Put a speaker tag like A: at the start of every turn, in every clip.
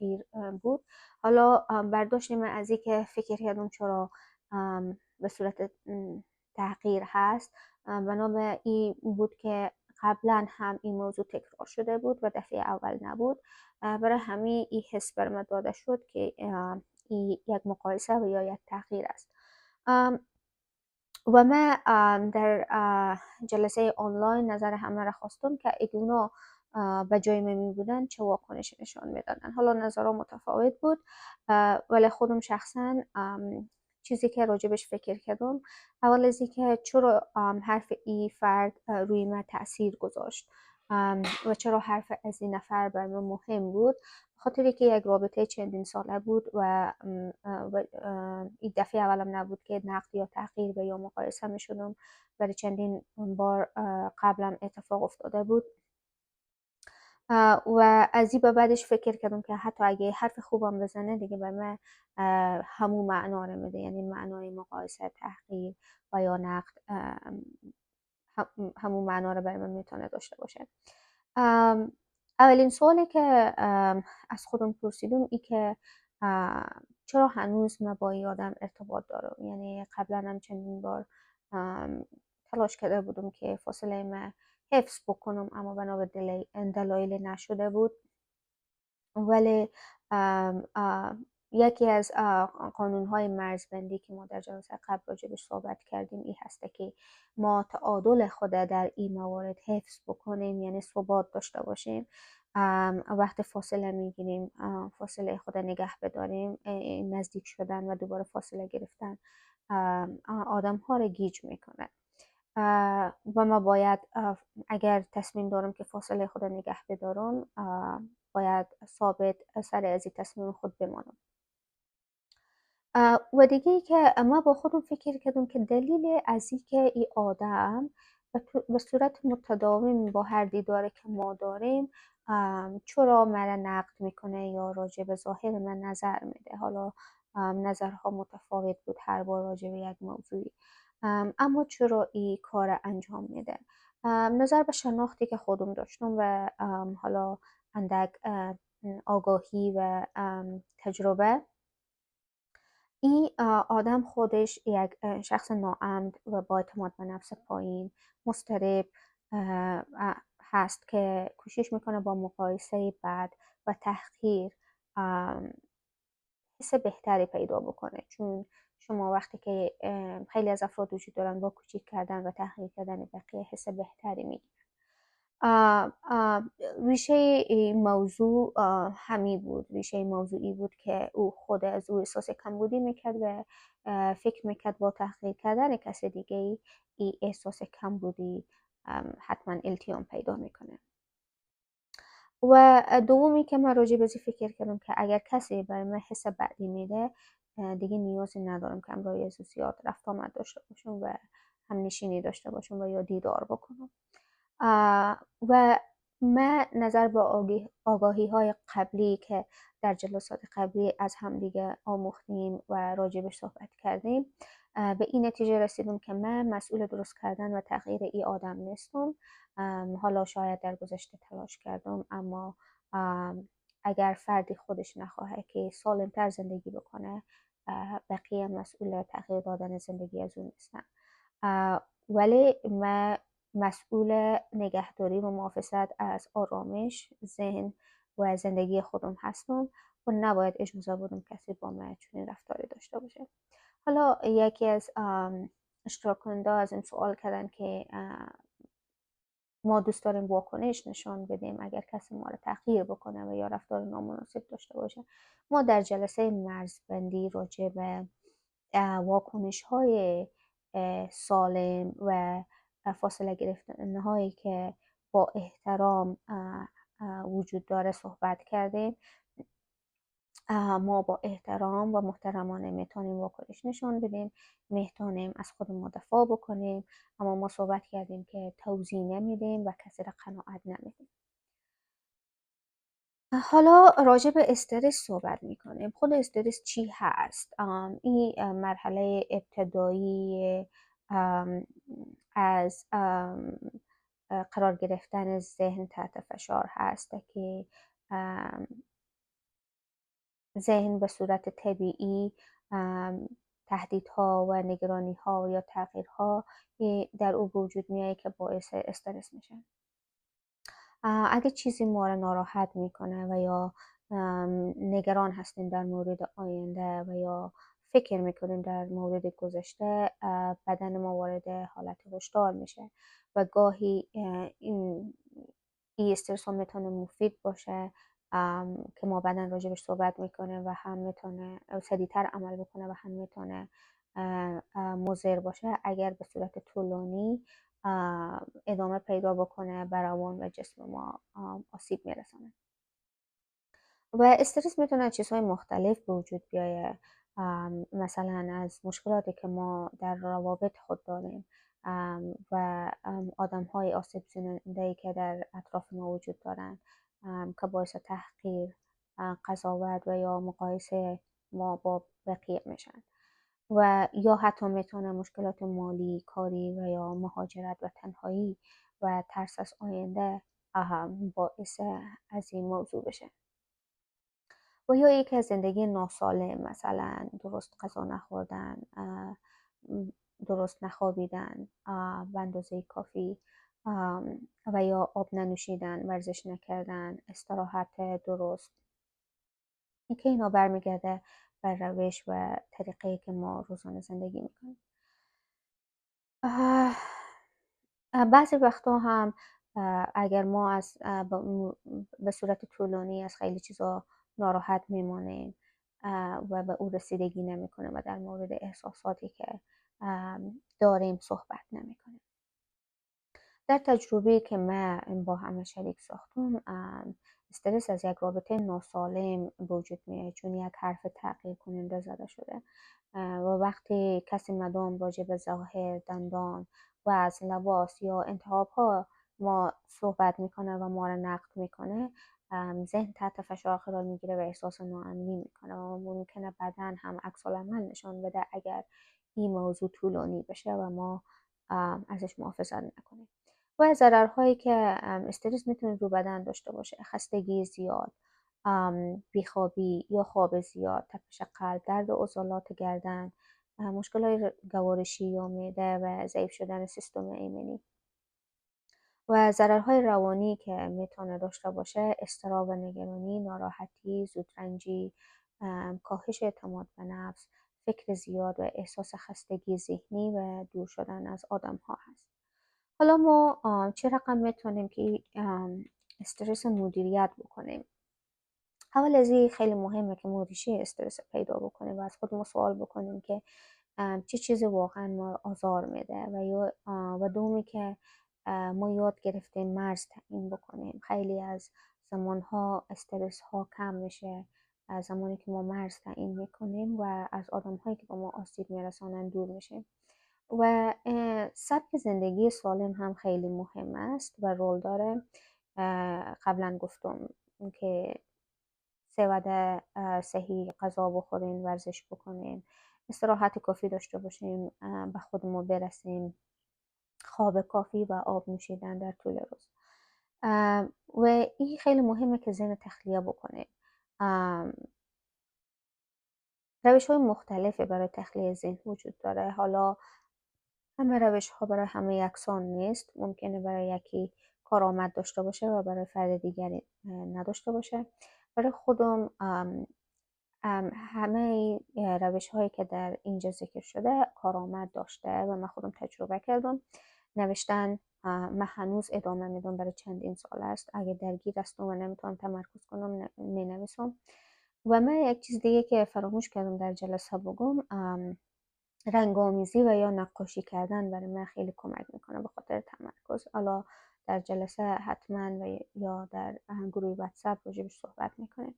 A: تغییر بود. حالا برداشت من از این که فکر کردم چرا به صورت تغییر هست، بنا به این بود که قبلا هم این موضوع تکرار شده بود و دفعه اول نبود. برای همین این حس بر من داده شد که این یک مقایسه و یا یک تغییر است. و من در جلسه آنلاین نظر همه را خواستم که اگه اونا به جای من می بودن چه واکنشی نشان میدادن. حالا نظرها متفاوت بود، ولی خودم شخصا چیزی که راجبش فکر کردم، اول از که چرا حرف ای فرد روی من تاثیر گذاشت و چرا حرف از این نفر بر من مهم بود. خاطری که یک رابطه چندین ساله بود و این دفعه اولم نبود که نقد یا تحقیر و یا مقایسه می شدم، برای چندین بار قبلم اتفاق افتاده بود. و از این به بعدش فکر کردم که حتی اگه حرف خوبم بزنه دیگه به من همون معنا رو میده، یعنی معنای مقایسه، تحقیر و یا نقد همون معنا رو برای من میتونه داشته باشه. اولین سوالی که از خودم پرسیدم ای که چرا هنوز من با این آدم ارتباط دارم. یعنی قبلا هم چندین بار تلاش کرده بودم که فاصله من حفظ بکنم، اما بنا به دلایل نشده بود. ولی یکی از قانون‌های مرزبندی که ما در جلسه قبل راجبش صحبت کردیم این هسته که ما تعادل خود در این موارد حفظ بکنیم، یعنی ثبات داشته باشیم. وقت فاصله میگیریم فاصله خود نگه بداریم. نزدیک شدن و دوباره فاصله گرفتن آدم ها رو گیج میکنه و ما باید اگر تصمیم دارم که فاصله خود نگه بدارم باید ثابت سر از این تصمیم خود بمانم. و دیگه ای که ما با خودم فکر کردم که دلیل از این که این آدم به صورت متداوم با هر دیداره که ما داریم چرا مرا نقد میکنه یا راجع به ظاهر من نظر میده. حالا نظرها متفاوت بود هر بار راجع به یک موضوعی، اما چرا این کار انجام میده. نظر به شناختی که خودم داشتم و حالا اندک آگاهی و تجربه، این آدم خودش یک شخص ناامن و با اعتماد به نفس پایین، مضطرب هست که کوشش میکنه با مقایسه بد و تحقیر حس بهتری پیدا بکنه. چون شما وقتی که خیلی از افراد وجود دارن با کوچیک کردن و تحقیر کردن بقیه حس بهتری میگیرن. ریشه این موضوع همین بود. ریشه این موضوعی بود که او خود از او احساس کمبودی میکرد و فکر میکرد با تحقیر کردن کسی دیگه این احساس کمبودی حتما التیام پیدا میکنه. و دومی که من راجع به فکر کردم که اگر کسی برای من حس بدی میده دیگه نیازی ندارم که امرای زیاد رفت آمد داشته باشم و هم نشینی داشته باشم و یا دیدار بکنم. و من نظر به آگاهی های قبلی که در جلسات قبلی از همدیگه آموختیم و راجبش صحبت کردیم به این نتیجه رسیدم که من مسئول درست کردن و تغییر ای آدم نیستم. حالا شاید در گذشته تلاش کردم، اما اگر فردی خودش نخواهد که سالمتر زندگی بکنه بقیه مسئول تغییر دادن زندگی از اون نیستن. ولی من مسئول نگهداری و محافظت از آرامش، ذهن و زندگی خودم هستم و نباید اجازه بدم کسی با من چنین رفتاری داشته باشه. حالا یکی از اشتراک کننده از این سوال کردن که ما دوست داریم واکنش نشان بدیم اگر کسی ما رو تحقیر بکنه و یا رفتار نامناسب داشته باشه. ما در جلسه مرزبندی راجع به واکنش های سالم و فاصله گرفتن هایی که با احترام وجود داره صحبت کردیم. ما با احترام و محترمانه میتونیم واکنش نشان بدیم، میتونیم از خودمون دفاع بکنیم، اما ما صحبت کردیم که توضیح نمیدیم و کسی را قناعت نمیدیم. حالا راجع به استرس صحبت میکنیم. خود استرس چی هست؟ این مرحله ابتدایی از قرار گرفتن ذهن تحت فشار هست که ذهن به صورت طبیعی تهدیدها و نگرانی‌ها یا تغییرها در او وجود میاد که باعث استرس میشه. اگه چیزی ما رو ناراحت میکنه و یا نگران هستیم در مورد آینده و یا فکر میکنیم در مورد گذشته، بدن ما وارد حالت هشدار میشه و گاهی این استرس هم میتونه مفید باشه که ما بدن راجبش صحبت میکنه و هم میتونه سریعتر عمل بکنه و هم میتونه مضر باشه اگر به صورت طولانی ادامه پیدا بکنه بر روان و جسم ما آسیب میرسانه. و استرس میتونه از چیزهای مختلف به وجود بیایه، مثلا از مشکلاتی که ما در روابط خود داریم و آدم های آسیب زننده که در اطراف ما وجود دارن که باعث تحقیر، قضاوت و یا مقایسه ما با بقیه میشن. و یا حتی میتونه مشکلات مالی، کاری و یا مهاجرت و تنهایی و ترس از آینده باعث از این موضوع بشه. و یا یکی از زندگی ناسالم، مثلا درست غذا نخوردن، درست نخوابیدن به اندازه کافی و یا آب ننوشیدن، ورزش نکردن، استراحت درست، که اینا برمیگرده بر روش و طریقه که ما روزانه زندگی میکنیم. بعضی وقتا هم اگر ما از به صورت طولانی از خیلی چیزا ناراحت میمانیم و به او رسیدگی نمیکنیم و در مورد احساساتی که داریم صحبت نمیکنیم. در تجربه که من با همه شریک ساختم، استرس از یک رابطه ناسالم وجود میاد، چون یک حرف تغییر کننده زده شده و وقتی کسی مدام راجع به ظاهر، دندان و از لباس یا انتخاب ها ما صحبت میکنه و ما را نقد میکنه، ذهن تحت فشار قرار میگیره و احساس ناامنی میکنه و ممکنه بدن هم عکس العمل نشان بده اگر این موضوع طولانی بشه و ما ازش محافظت نکنیم. و ضررهایی که استرس میتونه رو بدن داشته باشه: خستگی زیاد، بیخوابی یا خواب زیاد، تپش قلب، درد عضلات گردن، مشکلات گوارشی یا معده و ضعیف شدن سیستم ایمنی. و ضررهای روانی که میتونه داشته باشه: اضطراب و نگرانی، ناراحتی، زودرنجی، کاهش اعتماد به نفس، فکر زیاد و احساس خستگی ذهنی و دور شدن از آدم ها هست. حالا ما چه رقم میتونیم که استرس مدیریت بکنیم؟ اول از این خیلی مهمه که ما ریشه استرس پیدا بکنیم و از خودمون سوال بکنیم که چه چیزی واقعا ما آزار میده و دومی که ما یاد گرفتیم مرز تعیین بکنیم. خیلی از زمانها استرس ها کم میشه از زمانی که ما مرز تعیین میکنیم و از آدم هایی که به ما آسیب میرسانن دور میشیم. و سبک زندگی سالم هم خیلی مهم است و رول داره. قبلا گفتم که 3 وعده صحیح غذا بخورین، ورزش بکنین، استراحت کافی داشته باشیم، به خودمون برسیم، خواب کافی و آب نوشیدن در طول روز. و این خیلی مهمه که ذهن تخلیه بکنیم. روش های مختلفی برای تخلیه ذهن وجود داره. حالا همه روش ها برای همه یکسان نیست. ممکنه برای یکی کارآمد داشته باشه و برای فرد دیگری نداشته باشه. برای خودم همه روش هایی که در اینجا ذکر شده کارآمد داشته و من خودم تجربه کردم. نوشتن من هنوز ادامه میدم، برای چندین سال است. اگه درگیر هستم و نمیتونم تمرکز کنم می نویسم. و من یک چیز دیگه که فراموش کردم در جلسه بگم، رنگ‌آمیزی و یا نقاشی کردن برای من خیلی کمک میکنه به خاطر تمرکز. حالا در جلسه حتما و یا در گروه واتساپ راجبش صحبت میکنیم.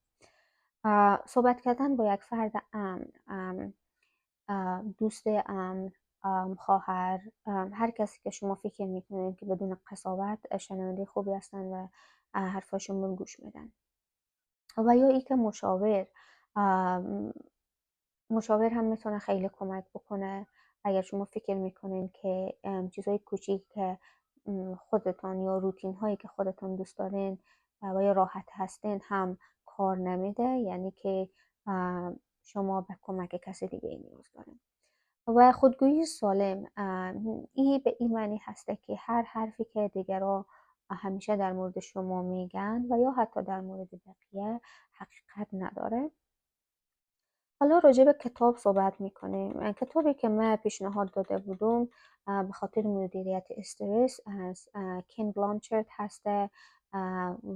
A: صحبت کردن با یک فرد امن، دوست امن، خواهر، هر کسی که شما فکر میکنید که بدون قضاوت شنونده خوبی هستن و حرفاشون رو گوش میدن. و یا اینکه مشاور هم میتونه خیلی کمک بکنه. اگر شما فکر میکنین که چیزهای کوچیک که خودتان یا روتین هایی که خودتان دوست دارین و یا راحت هستین هم کار نمیده، یعنی که شما به کمک کسی دیگه نیاز دارین. و خودگویی سالم این به این معنی هسته که هر حرفی که دیگران همیشه در مورد شما میگن و یا حتی در مورد بقیه حقیقت نداره. حالا راجع به کتاب صحبت میکنیم. کتابی که من پیشنهاد داده بودم به خاطر مدیریت استرس از کین بلانچارد هسته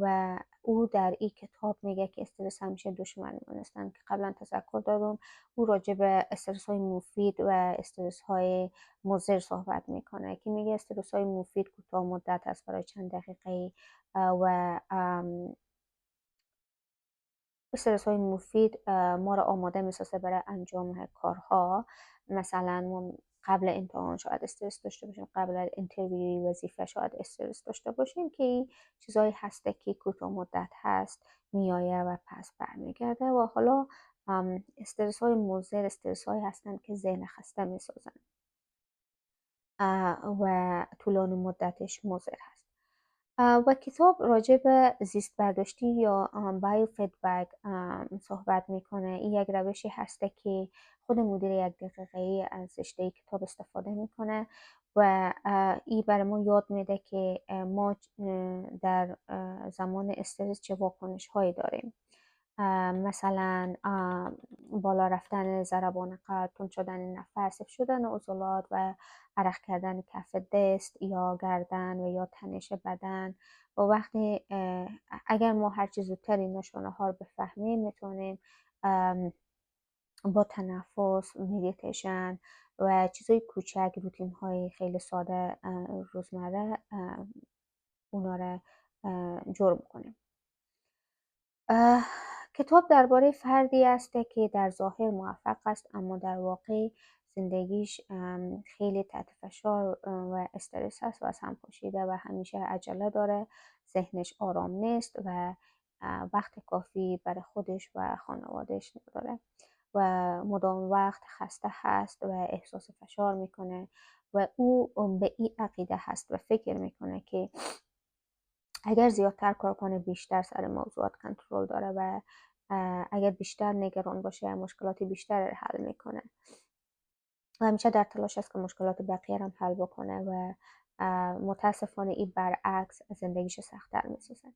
A: و او در این کتاب میگه که استرس همیشه دشمن هستن که قبلا تذکر دادم. او راجع به استرس های مفید و استرس های مضر صحبت میکنه که میگه استرس های مفید کوتاه مدت است برای چند دقیقه و استرس های مفید ما را آماده میسازه برای انجام کارها. مثلا ما قبل امتحان شاید استرس داشته باشیم، قبل اینترویو وظیفه شاید استرس داشته باشیم که این چیزایی هسته که کوتاه مدت هست میایه و پس برمیگرده. و حالا استرس های مضر استرس هایی هستن که ذهن خسته میسازن و طولانی مدتش مضر هست. و کتاب راجع به زیست برداشتی یا بایو فیدبک صحبت میکنه. این یک روشی هسته که خود مدیر یک دقیقه از رشته کتاب استفاده میکنه و این برای ما یاد میده که ما در زمان استرس چه واکنش هایی داریم. مثلا بالا رفتن ضربان قلب، تند شدن نفس، حفظ شدن عضلات و عرق کردن کف دست یا گردن و یا تنش بدن. و وقتی اگر ما هر چیز زودتر این نشانه ها رو بفهمیم میتونیم با تنفس، مدیتیشن و چیزای کوچک، روتین های خیلی ساده روزمره اونا رو جرم کنیم. کتاب درباره فردی است که در ظاهر موفق است اما در واقع زندگیش خیلی تحت فشار و استرس است و از هم پاشیده و همیشه عجله داره، ذهنش آرام نیست و وقت کافی برای خودش و خانوادهش نداره و مدام وقت خسته هست و احساس فشار میکنه و او به این عقیده هست و فکر میکنه که اگر زیادتر کار کنه بیشتر سر موضوعات کنترل داره و اگر بیشتر نگران باشه مشکلات بیشتر حل میکنه و همیشه در تلاش است که مشکلات بقیه هم حل بکنه و متاسفانه این برعکس زندگیش سخت‌تر میسازه.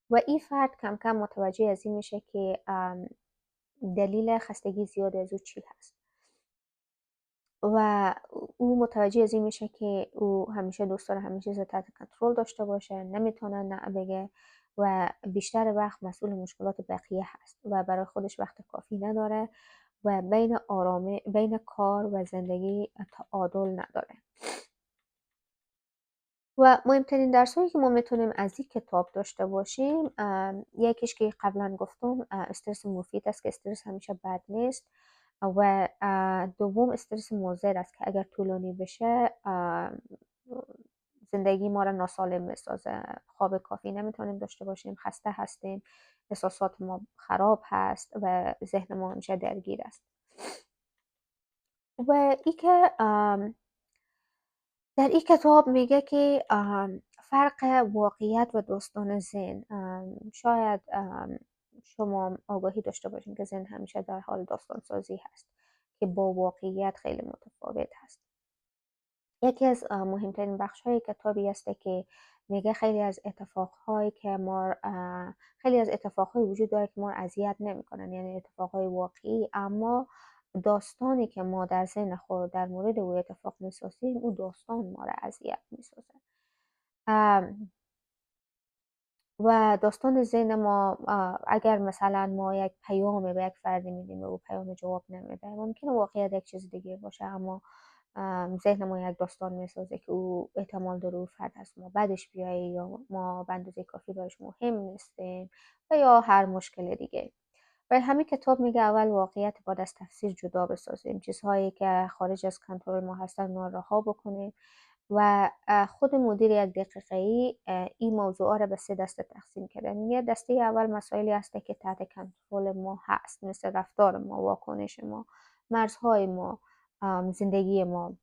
A: و این فرد کم کم متوجه از این میشه که دلیل خستگی زیاد از او چی هست و او متوجه از این میشه که او همیشه دوست داره همه چیز تحت کنترل داشته باشه، نمیتونه نه بگه و بیشتر وقت مسئول مشکلات بقیه هست و برای خودش وقت کافی نداره و بین کار و زندگی تعادل نداره. و مهمترین درسایی که ما میتونیم از این کتاب داشته باشیم یکیش که قبلا گفتم استرس مفید است که استرس همیشه بد نیست و دوم استرس مضر است که اگر طولانی بشه زندگی ما را ناسالم میسازه. خواب کافی نمیتونیم داشته باشیم، خسته هستیم، احساسات ما خراب هست و ذهن ما همیشه درگیر است. و ای که در این کتاب میگه که فرق واقعیت و داستان ذهن. شاید شما آگاهی داشته باشین که ذهن همیشه در حال داستان سازی هست که با واقعیت خیلی متفاوت هست. یکی از مهمترین بخش های کتابی است که میگه خیلی از اتفاقهای وجود داره که ما رو اذیت نمیکنن، یعنی اتفاقهای واقعی، اما داستانی که ما در ذهن خود در مورد او اتفاق میسازیم او داستان ما رو اذیت میسازه. و داستان ذهن ما اگر مثلا ما یک پیام به یک فردی میدیم و او پیام جواب نمیده، ممکنه واقعیت یک چیز دیگه باشه اما ذهن ما یک داستان میسازه که او احتمال داره او فرد از ما بعدش بیایه یا ما به اندازه کافی براش مهم نیستیم و یا هر مشکل دیگه. و همین کتاب میگه اول واقعیت باید از تفسیر جدا بسازیم، چیزهایی که خارج از کنترل ما هستن اونا رها بکنیم و خود مدیر یک دقیقه‌ای این موضوع را به 3 دسته تقسیم کرده. میگه دسته اول مسائلی هست که تحت کنترل ما هست، مثل رفتار ما، واکنش ما، مرزهای ما، زندگی ما،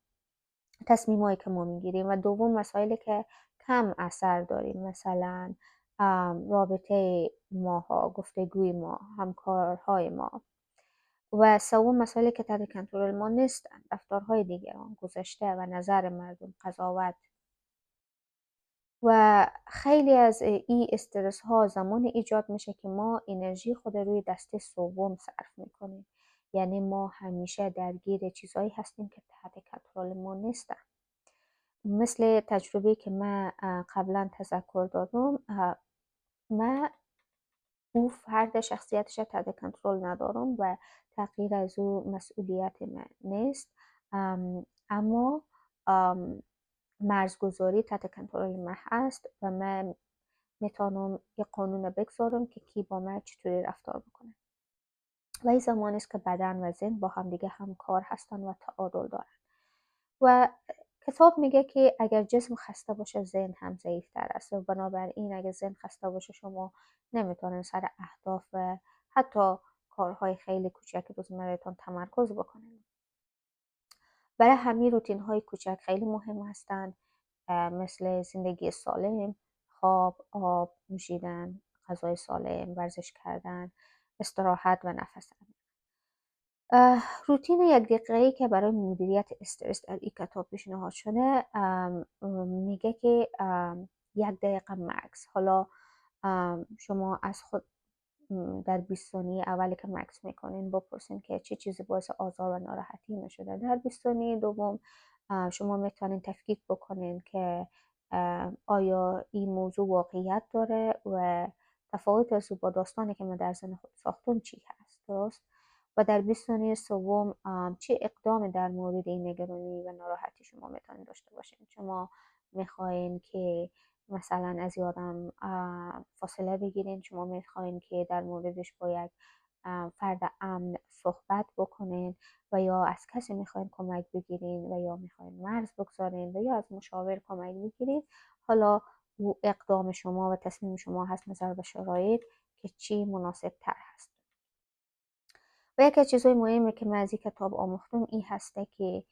A: تصمیمایی که ما میگیریم. و دوم مسائلی که کم اثر داریم، مثلا رابطه ماها، گفتگوی ما، همکارهای ما. و سوم مسائلی که تحت کنترل ما نیستن، رفتارهای دیگران، گذشته و نظر مردم، قضاوت. و خیلی از این استرس ها زمان ایجاد میشه که ما انرژی خود روی دسته سوم صرف میکنیم. یعنی ما همیشه درگیر چیزهایی هستیم که تحت کنترل ما نیستن. مثل تجربه که من قبلا تذکر دادم، من او فرد شخصیتش تحت کنترل ندارم و تغییر از او مسئولیت من نیست. اما مرزگذاری تحت کنترل من هست و من میتونم یه قانون بگذارم که کی با من چطوری رفتار بکنه. و این زمانی است که بدن و ذهن با هم دیگه همکار هستن و تعادل دارن. و کتاب میگه که اگر جسم خسته باشه ذهن هم ضعیفتر است و بنابراین اگر ذهن خسته باشه شما نمیتونن سر اهداف و حتی کارهای خیلی کوچک روزمرهتون تمرکز بکنین. برای همین روتین های کوچک خیلی مهم هستند، مثل زندگی سالم، خواب، آب نوشیدن، غذای سالم، ورزش کردن، استراحت و نفس عمیق. روتین 1 دقیقه‌ای که برای مدیریت استرس در این کتاب پیشنهاد شده میگه که 1 دقیقه مکس. حالا شما از خود در 20 ثانیه اولی که مکس میکنین بپرسین که چه چیزی باعث آزار و ناراحتی نشده. در 20 ثانیه دوم شما میتونین تفکیک بکنین که آیا این موضوع واقعیت داره و تفاوت از با داستانی که من در ذهن خود ساختم چی هست، درست؟ و در 20 ثانیه سوم چه اقدامی در مورد این نگرانی و ناراحتی شما میتونین داشته باشین. شما میخواین که مثلا از یادم فاصله بگیرین، شما میخواین که در موردش با یک فرد امن صحبت بکنین و یا از کسی میخواین کمک بگیرین و یا میخواین مرز بگذارین و یا از مشاور کمک بگیرین. حالا او اقدام شما و تصمیم شما هست نظر به شرایط که چی مناسب تر هست. و یکی از چیزهای مهمی که من از این کتاب آموختم این هسته که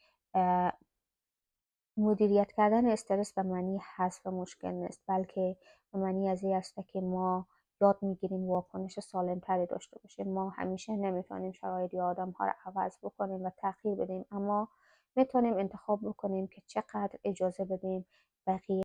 A: مدیریت کردن استرس به معنی حذف مشکل نیست، بلکه به معنی از این هسته که ما یاد میگیریم واکنش سالم تری داشته باشیم. ما همیشه نمیتونیم شرایط یا آدم ها رو عوض بکنیم و تغییر بدیم، اما میتونیم انتخاب بکنیم که چقدر اجازه بدیم بقیه